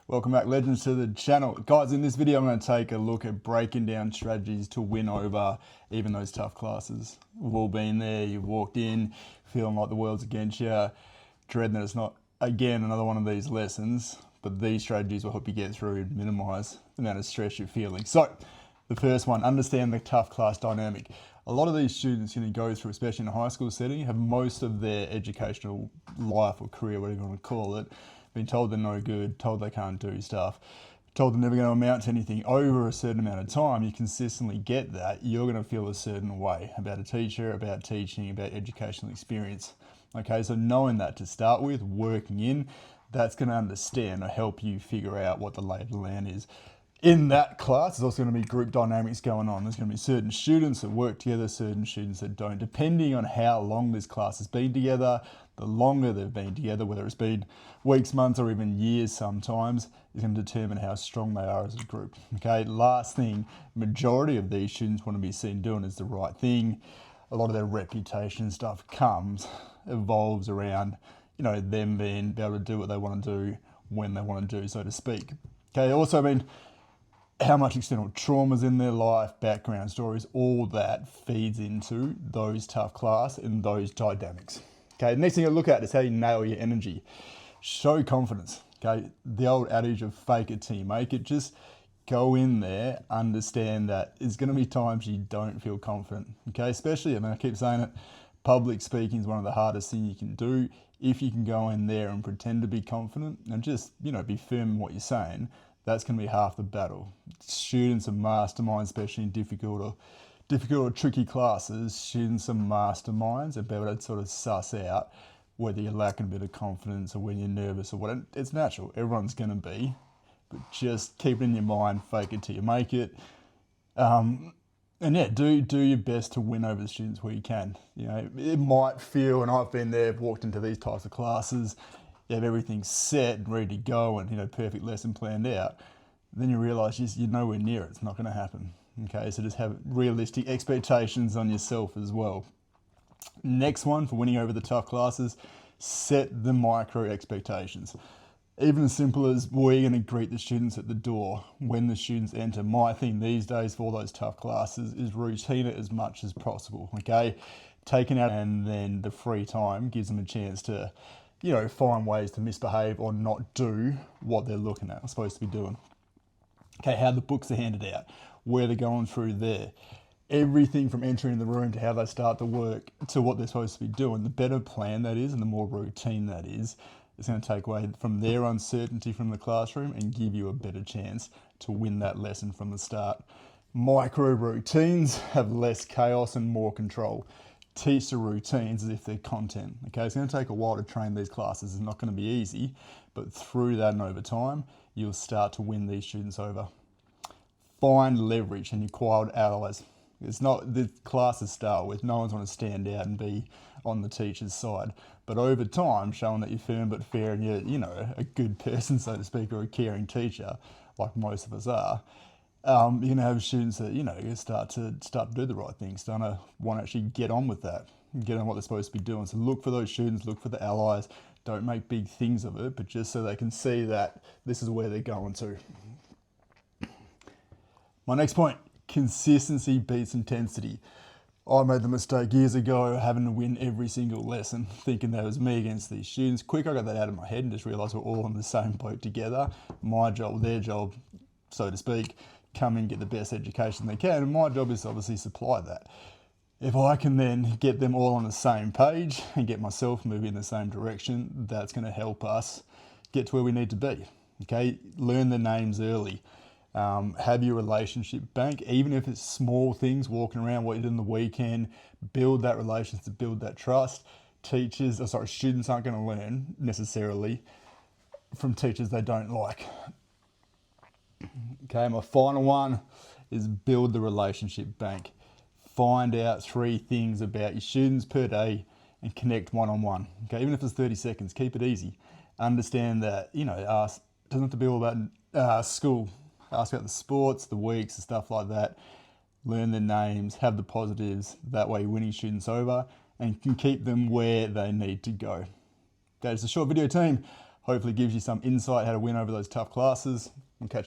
Welcome back, legends, to the channel. Guys, in this video I'm going to take a look at breaking down strategies to win over even those tough classes. We've all been there. You've walked in feeling like the world's against you, dreading that it's not, again, another one of these lessons, but these strategies will help you get through and minimize the amount of stress you're feeling. So the first one, understand the tough class dynamic. A lot of these students going to go through, especially in a high school setting, have most of their educational life or career, whatever you want to call it, been told they're no good, told they can't do stuff, told they're never going to amount to anything. Over a certain amount of time, you consistently get that, you're going to feel a certain way about a teacher, about teaching, about educational experience. Okay, so knowing that to start with, working in, that's going to understand or help you figure out what the lay of the land is. In that class, there's also going to be group dynamics going on. There's going to be certain students that work together, certain students that don't. Depending on how long this class has been together, the longer they've been together, whether it's been weeks, months, or even years sometimes, is going to determine how strong they are as a group. Okay, last thing, majority of these students want to be seen doing is the right thing. A lot of their reputation stuff evolves around, them being able to do what they want to do when they want to do, so to speak. Okay, also, how much external trauma's in their life, background stories, all that feeds into those tough class and those dynamics. Okay, the next thing you look at is how you nail your energy. Show confidence. Okay, the old adage of fake it till you make it. Just go in there, understand that there's going to be times you don't feel confident. Okay, especially, I keep saying it, public speaking is one of the hardest things you can do. If you can go in there and pretend to be confident and just, be firm in what you're saying, that's going to be half the battle. Students are masterminds, especially in difficult or tricky classes. Students are masterminds and be able to sort of suss out whether you're lacking a bit of confidence or when you're nervous or what. It's natural. Everyone's going to be. But just keep it in your mind, fake it till you make it. And yeah, do your best to win over the students where you can. It might feel, and I've been there, walked into these types of classes, you have everything set and ready to go and, perfect lesson planned out. Then you realise you're nowhere near it. It's not going to happen. Okay, so just have realistic expectations on yourself as well. Next one, for winning over the tough classes, set the micro expectations. Even as simple as, we're going to greet the students at the door when the students enter. My thing these days for all those tough classes is routine it as much as possible. Okay, taking out and then the free time gives them a chance to, find ways to misbehave or not do what they're looking at or supposed to be doing. Okay, how the books are handed out, where they're going through there. Everything from entering the room to how they start to work to what they're supposed to be doing. The better plan that is and the more routine that is, it's going to take away from their uncertainty from the classroom and give you a better chance to win that lesson from the start. Micro routines have less chaos and more control. Teach the routines as if they're content. Okay, it's going to take a while to train these classes. It's not going to be easy, but through that and over time, you'll start to win these students over. Find leverage and your quiet allies. It's not the classes start with, no one's going to stand out and be on the teacher's side. But over time, showing that you're firm but fair and you're, a good person, so to speak, or a caring teacher, like most of us are, you're going to have students that, start to do the right thing, start to want to actually get on with that, get on what they're supposed to be doing. So look for those students, look for the allies. Don't make big things of it, but just so they can see that this is where they're going to. My next point, consistency beats intensity. I made the mistake years ago having to win every single lesson, thinking that it was me against these students. Quick, I got that out of my head and just realised we're all in the same boat together. My job, their job, so to speak, come and get the best education they can, and my job is to obviously supply that. If I can then get them all on the same page and get myself moving in the same direction, that's going to help us get to where we need to be. Okay, learn the names early. Have your relationship bank, even if it's small things, walking around, what you did in the weekend, build that relationship, build that trust. Students aren't going to learn necessarily from teachers they don't like. Okay, my final one is build the relationship bank. Find out 3 things about your students per day and connect one-on-one. Okay, even if it's 30 seconds, keep it easy. Understand that, it doesn't have to be all about school. Ask about the sports, the weeks, and stuff like that. Learn their names, have the positives. That way you're winning students over and can keep them where they need to go. That is a short video, team. Hopefully gives you some insight how to win over those tough classes. We'll catch